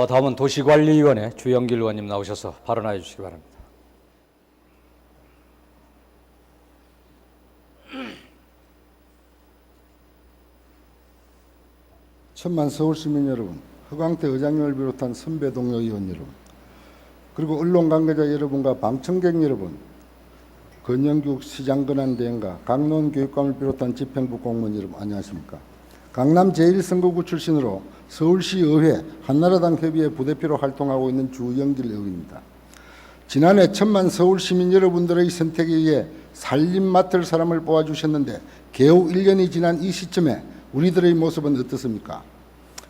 다음은 도시관리위원회 주영길 의원님 나오셔서 발언하여 주시기 바랍니다. 천만 서울시민 여러분, 허광태 의장님을 비롯한 선배 동료 의원 여러분, 그리고 언론 관계자 여러분과 방청객 여러분, 권영규 시장 권한대행과 강론 교육감을 비롯한 집행부 공무원 여러분 안녕하십니까? 강남 제1선거구 출신으로 서울시의회 한나라당 협의회 부대표로 활동하고 있는 주영길 의원입니다. 지난해 천만 서울시민 여러분들의 선택에 의해 살림 맡을 사람을 뽑아주셨는데 겨우 1년이 지난 이 시점에 우리들의 모습은 어떻습니까?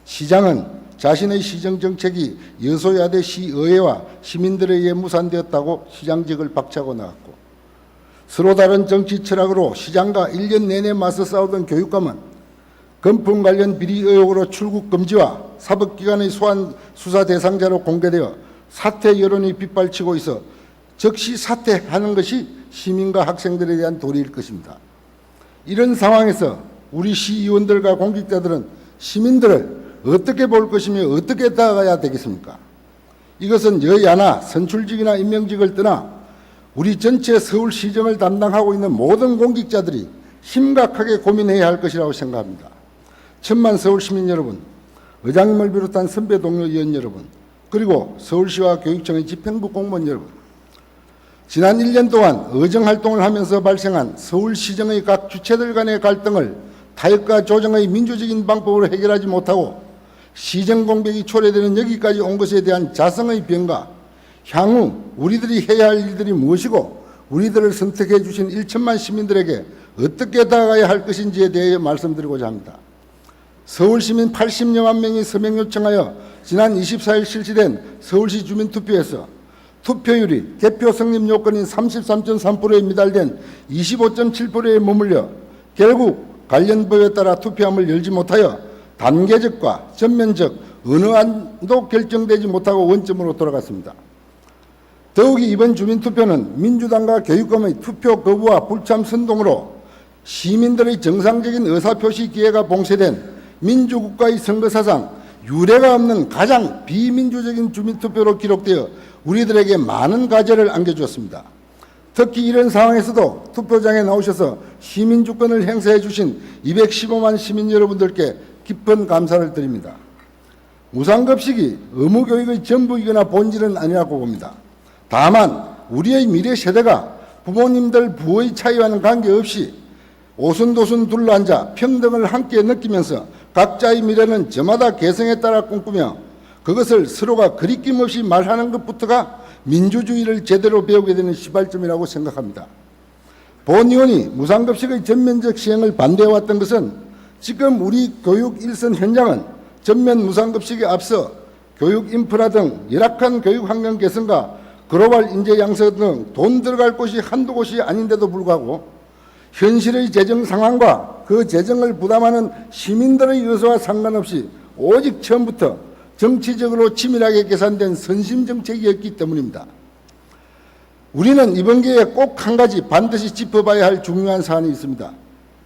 시장은 자신의 시정정책이 여소야대 시의회와 시민들에 의해 무산되었다고 시장직을 박차고 나갔고, 서로 다른 정치 철학으로 시장과 1년 내내 맞서 싸우던 교육감은 건품 관련 비리 의혹으로 출국 금지와 사법기관의 소환 수사 대상자로 공개되어 사퇴 여론이 빗발치고 있어 즉시 사퇴하는 것이 시민과 학생들에 대한 도리일 것입니다. 이런 상황에서 우리 시의원들과 공직자들은 시민들을 어떻게 볼 것이며 어떻게 다가가야 되겠습니까? 이것은 여야나 선출직이나 임명직을 떠나 우리 전체 서울시정을 담당하고 있는 모든 공직자들이 심각하게 고민해야 할 것이라고 생각합니다. 천만 서울시민 여러분, 의장님을 비롯한 선배 동료 의원 여러분, 그리고 서울시와 교육청의 집행부 공무원 여러분, 지난 1년 동안 의정활동을 하면서 발생한 서울시정의 각 주체들 간의 갈등을 타협과 조정의 민주적인 방법으로 해결하지 못하고 시정 공백이 초래되는 여기까지 온 것에 대한 자성의 변화, 향후 우리들이 해야 할 일들이 무엇이고 우리들을 선택해 주신 1천만 시민들에게 어떻게 다가가야 할 것인지에 대해 말씀드리고자 합니다. 서울시민 80여만 명이 서명 요청하여 지난 24일 실시된 서울시 주민투표에서 투표율이 개표 성립 요건인 33.3%에 미달된 25.7%에 머물려 결국 관련 법에 따라 투표함을 열지 못하여 단계적과 전면적 어느 안도 결정되지 못하고 원점으로 돌아갔습니다. 더욱이 이번 주민투표는 민주당과 교육감의 투표 거부와 불참 선동으로 시민들의 정상적인 의사표시 기회가 봉쇄된 민주국가의 선거사상 유례가 없는 가장 비민주적인 주민투표로 기록되어 우리들에게 많은 가죄를 안겨주었습니다. 특히 이런 상황에서도 투표장에 나오셔서 시민주권을 행사해 주신 215만 시민 여러분들께 깊은 감사를 드립니다. 무상급식이 의무교육의 전부이거나 본질은 아니라고 봅니다. 다만 우리의 미래 세대가 부모님들 부의 차이와는 관계없이 오순도순 둘러앉아 평등을 함께 느끼면서 각자의 미래는 저마다 개성에 따라 꿈꾸며 그것을 서로가 거리낌 없이 말하는 것부터가 민주주의를 제대로 배우게 되는 시발점이라고 생각합니다. 본 의원이 무상급식의 전면적 시행을 반대해왔던 것은 지금 우리 교육 일선 현장은 전면 무상급식에 앞서 교육 인프라 등 열악한 교육 환경 개선과 글로벌 인재 양성 등 돈 들어갈 곳이 한두 곳이 아닌데도 불구하고 현실의 재정 상황과 그 재정을 부담하는 시민들의 의사와 상관없이 오직 처음부터 정치적으로 치밀하게 계산된 선심정책이었기 때문입니다. 우리는 이번 기회에 꼭 한 가지 반드시 짚어봐야 할 중요한 사안이 있습니다.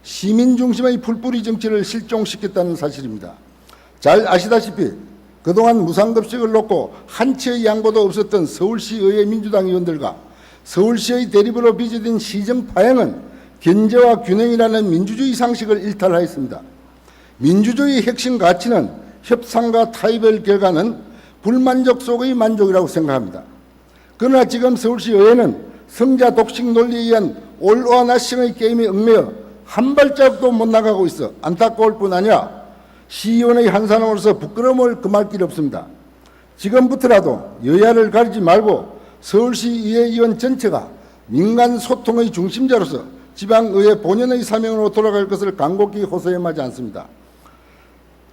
시민 중심의 풀뿌리 정치를 실종시켰다는 사실입니다. 잘 아시다시피 그동안 무상급식을 놓고 한치의 양보도 없었던 서울시의회 민주당 의원들과 서울시의 대립으로 빚어진 시정 파행은 견제와 균형이라는 민주주의 상식을 일탈하였습니다. 민주주의의 핵심 가치는 협상과 타협의 결과는 불만족 속의 만족이라고 생각합니다. 그러나 지금 서울시의회는 성자 독식 논리에 의한 올와 나싱의 게임에 얽매여 한 발자국도 못 나가고 있어 안타까울 뿐 아니라 시의원의 한 사람으로서 부끄러움을 금할 길 없습니다. 지금부터라도 여야를 가리지 말고 서울시의회 의원 전체가 민간 소통의 중심자로서 지방의회 본연의 사명으로 돌아갈 것을 간곡히 호소해마지 않습니다.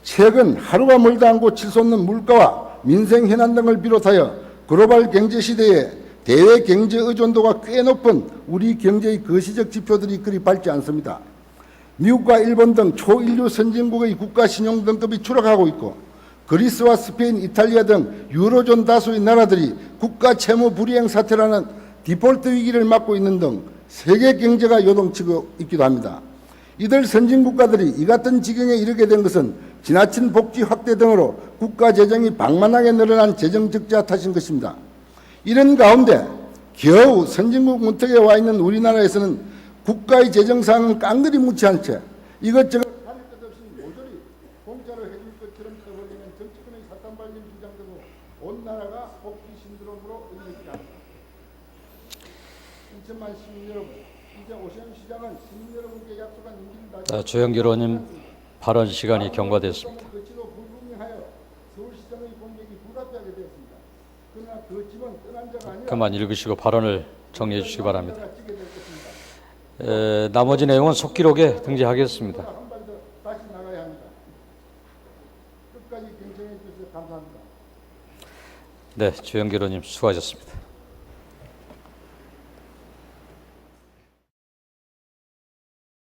최근 하루가 멀다 않고 치솟는 물가와 민생 현안 등을 비롯하여 글로벌 경제 시대에 대외 경제 의존도가 꽤 높은 우리 경제의 거시적 지표들이 그리 밝지 않습니다. 미국과 일본 등 초인류 선진국의 국가 신용 등급이 추락하고 있고 그리스와 스페인, 이탈리아 등 유로존 다수의 나라들이 국가 채무 불이행 사태라는 디폴트 위기를 맞고 있는 등 세계 경제가 요동치고 있기도 합니다. 이들 선진국가들이 이 같은 지경에 이르게 된 것은 지나친 복지 확대 등으로 국가 재정이 방만하게 늘어난 재정 적자 탓인 것입니다. 이런 가운데 겨우 선진국 문턱에 와 있는 우리나라에서는 국가의 재정 상황은 깡그리 묻지 않채 이것저것 할 것 없이 모조리 공짜로 해줄 것처럼 떠벌리는 정치권의 사탄 발림 주장대로 온 나라가 복지 신드롬으로 의미하지 않습니다. 2천만 시민 여러분, 이제 오세훈 시장은 시민 여러분께 약속한 임기를 다시 조영길 의원님 발언 시간이 경과됐습니다. 거치도 불분명하여 서울시장의 공격이 불가피하게 되었습니다. 그러나 그 집은 떠난 자가 아니라 그만 읽으시고 발언을 정리해 주시기 바랍니다. 자가 찌게 될 것입니다. 나머지 내용은 속기록에 등재하겠습니다. 한 발 더 다시 나가야 합니다. 끝까지 경청해 주셔서 감사합니다. 네, 조영길 의원님 수고하셨습니다.